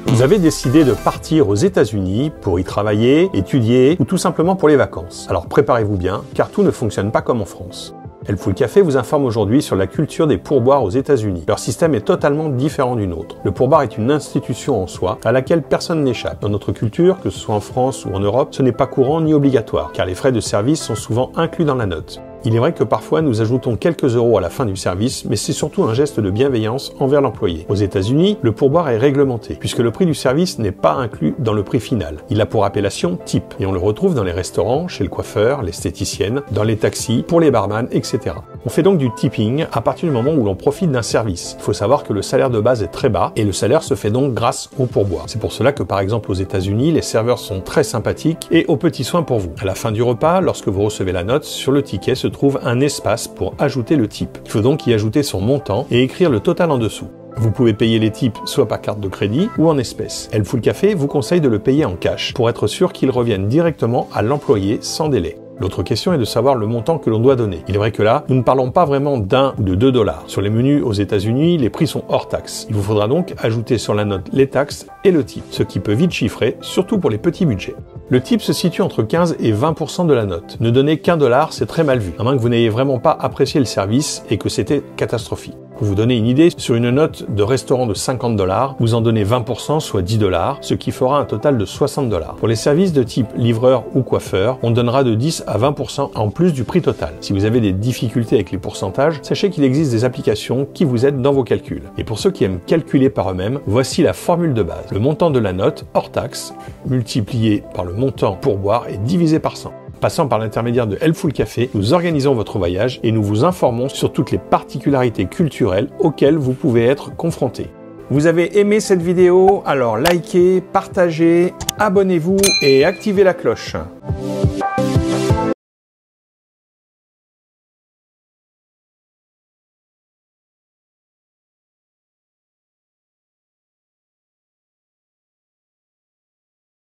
Vous avez décidé de partir aux États-Unis pour y travailler, étudier ou tout simplement pour les vacances. Alors préparez-vous bien, car tout ne fonctionne pas comme en France. Helpful Café vous informe aujourd'hui sur la culture des pourboires aux États-Unis. Leur système est totalement différent du nôtre. Le pourboire est une institution en soi à laquelle personne n'échappe. Dans notre culture, que ce soit en France ou en Europe, ce n'est pas courant ni obligatoire, car les frais de service sont souvent inclus dans la note. Il est vrai que parfois nous ajoutons quelques euros à la fin du service, mais c'est surtout un geste de bienveillance envers l'employé. Aux États-Unis, le pourboire est réglementé, puisque le prix du service n'est pas inclus dans le prix final. Il a pour appellation tip, et on le retrouve dans les restaurants, chez le coiffeur, l'esthéticienne, dans les taxis, pour les barman, etc. On fait donc du tipping à partir du moment où l'on profite d'un service. Il faut savoir que le salaire de base est très bas, et le salaire se fait donc grâce au pourboire. C'est pour cela que par exemple aux États-Unis, les serveurs sont très sympathiques et aux petits soins pour vous. À la fin du repas, lorsque vous recevez la note, sur le ticket se trouve un espace pour ajouter le tip. Il faut donc y ajouter son montant et écrire le total en dessous. Vous pouvez payer les tips soit par carte de crédit ou en espèces. Helpful Café vous conseille de le payer en cash pour être sûr qu'il revienne directement à l'employé sans délai. L'autre question est de savoir le montant que l'on doit donner. Il est vrai que là, nous ne parlons pas vraiment d'1 ou de 2 $. Sur les menus aux États-Unis, les prix sont hors taxes. Il vous faudra donc ajouter sur la note les taxes et le tip, ce qui peut vite chiffrer, surtout pour les petits budgets. Le tip se situe entre 15 et 20% de la note. Ne donner qu'1 $, c'est très mal vu, à moins que vous n'ayez vraiment pas apprécié le service et que c'était catastrophique. Pour vous donner une idée, sur une note de restaurant de 50 $, vous en donnez 20%, soit 10 $, ce qui fera un total de 60 $. Pour les services de type livreur ou coiffeur, on donnera de 10 à 20% en plus du prix total. Si vous avez des difficultés avec les pourcentages, sachez qu'il existe des applications qui vous aident dans vos calculs. Et pour ceux qui aiment calculer par eux-mêmes, voici la formule de base. Le montant de la note, hors taxe, multiplié par le montant pourboire et divisé par 100. Passant par l'intermédiaire de Helpful Café, nous organisons votre voyage et nous vous informons sur toutes les particularités culturelles auxquelles vous pouvez être confrontés. Vous avez aimé cette vidéo? Alors likez, partagez, abonnez-vous et activez la cloche.